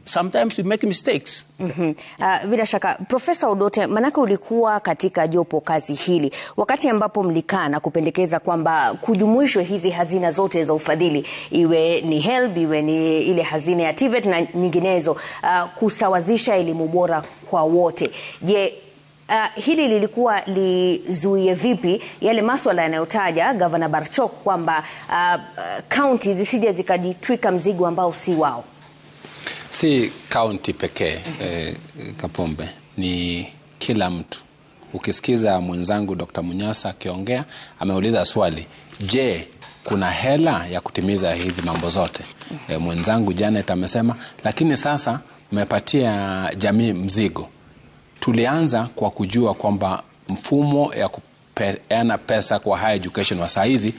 sometimes we make mistakes. Bila shaka, Profesa Odote, manake ulikuwa katika jopo kazi hili wakati ambapo mlikaa na kupendekeza kwamba kujumuishwe hizi hazina zote za ufadhili, iwe ni HELB, iwe ni ile hazina ya TVET na nyinginezo, kusawazisha elimu bora kwa wote. Je, hili lilikuwa lizuie vipi yale masuala yanayotaja Governor Barchok kwamba county zisije zikajitwika mzigo ambao si wao? Si county pekee, Kapombe, ni kila mtu. Ukisikiza mwenzangu Dr. Munyasa akiongea, ameuliza swali, je, kuna hela ya kutimiza hizi mambo zote? Mwenzangu Janet amesema, lakini sasa mmepatia jamii mzigo. Tulianza kwa kujua kwamba mfumo ya kupeana pesa kwa higher education wa saizi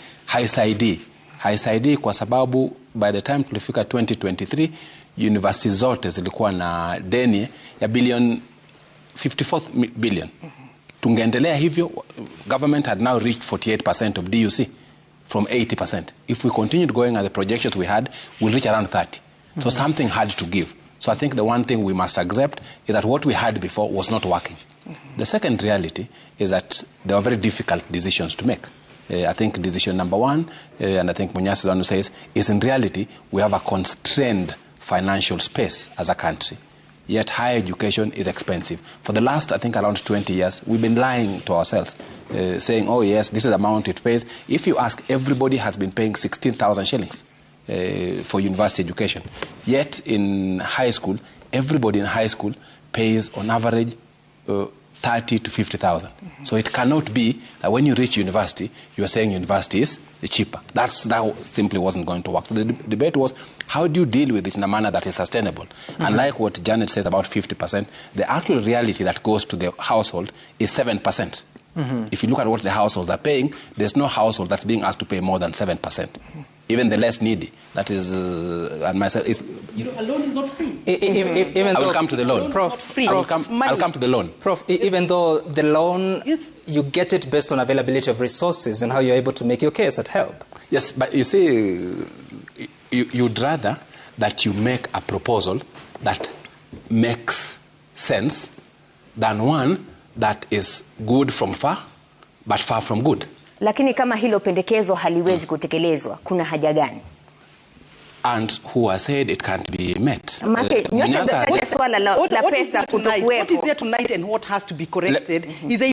haisaidii kwa sababu by the time tulifika 2023 university zote zilikuwa na deni ya billion 54 billion. Tungeendelea hivyo, government had now reached 48% of DUC from 80%. If we continued going at the projections we had, we'll reach around 30. So something had to give. So I think the one thing we must accept is that what we had before was not working. The second reality is that there were very difficult decisions to make. I think decision number one, and I think Munyasa is one who says, is in reality we have a constrained financial space as a country. Yet higher education is expensive. For the last, I think, around 20 years, we've been lying to ourselves, saying, oh yes, this is the amount it pays. If you ask, everybody has been paying 16,000 shillings for university education. Yet in high school, everybody in high school pays on average 30 to 50,000. So it cannot be that when you reach university, you are saying university is cheaper. That simply wasn't going to work. So the debate was, how do you deal with it in a manner that is sustainable? And like what Janet says about 50%, the actual reality that goes to the household is 7%. If you look at what the households are paying, there's no household that's being asked to pay more than 7%. Even the less needy, that is, and myself is. You know, a loan is not free. I will come to the loan. Prof, I'll come to the loan. Prof, even though the loan, yes, you get it based on availability of resources and how you're able to make your case at HELB. Yes, but you see, you'd rather that you make a proposal that makes sense than one that is good from far, but far from good. Lakini kama hilo pendekezo haliwezi kutekelezwa, kuna haja gani? And who has said it can't be met? What is there tonight and what has to be corrected is a